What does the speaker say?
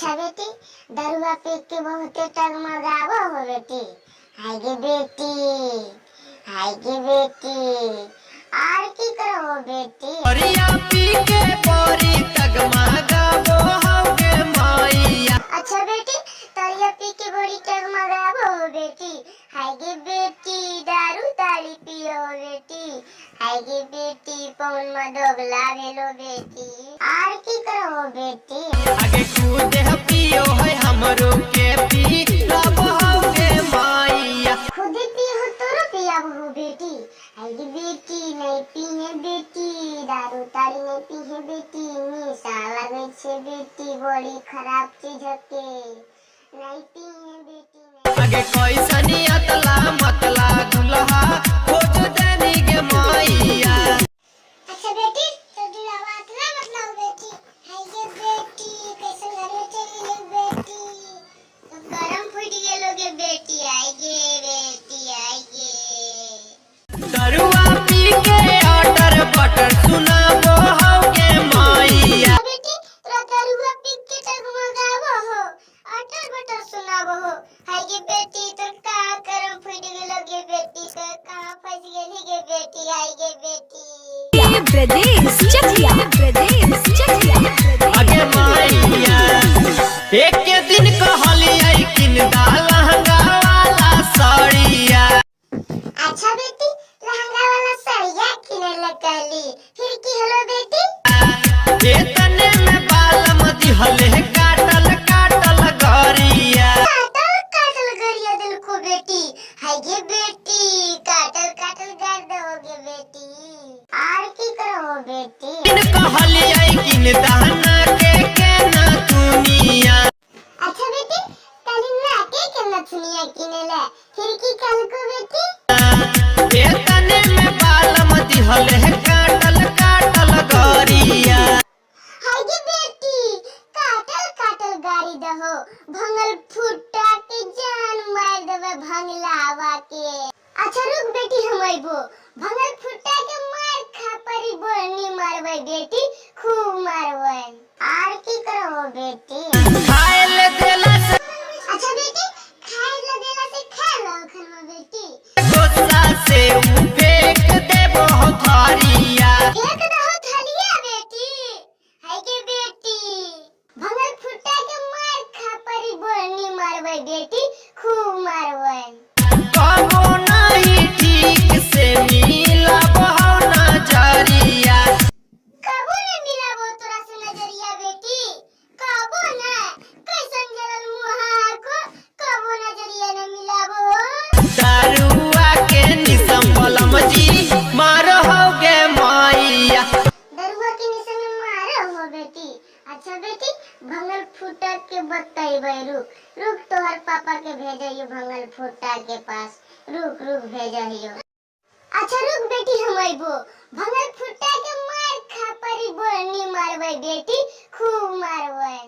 अच्छा बेटी, दरुआ पी के बहुते टगमगावो हो बेटी। हाय गे बेटी, हाय गे बेटी, आर की करो बेटी। दरिया पी के बोरी टगमगावो हो गे माईया। अच्छा बेटी, दरिया पी के बोरी टगमगावो हो बेटी। हाय गे बेटी, दारू ताड़ी पियो बेटी। हाय गे बेटी, पौन मदोगला भेलो बेटी। आर की करो बेटी। आगे कूदे पियो है हमरो के पी लब हो गे माईया। खुद पियो तोरो पियाबो हो बेटी। हाय गे बेटी, नहीं पिए बेटी, दारू ताड़ी नहीं पिए बेटी। निशा लगे छे बेटी, बड़ी खराब चीज के नहीं पिए बेटी। आगे कैसा नियतला मतला दुल्हा खोज देनी गे माईया। अच्छा बेटी, तो दुल्हा अतला मतलब बेटी। हाय गे बेटी, कैसे घर में चली गई बेटी। तो गरम फूट गेलो गे बेटी। हाय गे बेटी, हाय गे। दरुआ पी के ऑर्डर बटर सुनाबो हो गे माईया। बेटी, तोरा दरुआ पी के टगमगावो हो, अटर बटर सुनावो हो। हाय गे बेटी, तो का गरम फूट गेलो गे बेटी। तो कहां फंस गेली गे बेटी। हाय गे बेटी। प्रदेश चकिया, प्रदेश चकिया। आगे माईया एक के दिन कहलियै किन लहंगा वाला साड़िया। अच्छा बेटी, लहंगा वाला साड़िया किने ले कहली, फिर की हलो बेटी। एतने में बालम दिहले काटल काटल गरिया। काटल काटल गरिया दिल को बेटी। हाय गे बेटी, काटल काटल गाड़ दोगे बेटी। आर की करो बेटी। किन कहलियै किन दहना के ना दुनिया। अच्छा बेटी, कल ना के ना सुनिया किने ले, फिर की कल को बेटी। एतने में बालम दिहले काटल काटल गरिया। हाय गे बेटी, काटल काटल गाड़ी दहो, भंगल फुटा के जान मार देवे भंगलावा के। अच्छा रुक बेटी, हम आइबो। भंगल फुटा के मार खा परी बोलनी मारबै बेटी, खूब मारबै। आर की करो बेटी। खाए ले देला से अच्छा बेटी, खाए ला देला से खा लो खनमा बेटी। गुस्सा से उ फेंक देबो थारिया। एक दहो थलिया बेटी। हाय गे बेटी, भंगल फुटा के मार खा परी बोलनी मारबै बेटी, खूब मारबै। कबो नहीं ठीक से मिला बहु नजरिया। कबो न मिलाबो तोरा से नजरिया बेटी, कबो न। कैसन जरल मुहार को कबो नजरिया न मिलाबो। दरुआ के निसम बलम जी मार हो गे माईया। दरुआ के निशान में मारो हो बेटी। अच्छा बेटी, भंगल फुटा के बतैबै, रुक रुक तोहर पापा के भेजइयो भंगल फुटा के पास। रुक रुक भेजइयो। अच्छा रुक बेटी, हम आइबो। भंगल फुटा के मार खा परी बोलनी मारबै बेटी, खूब मारबै।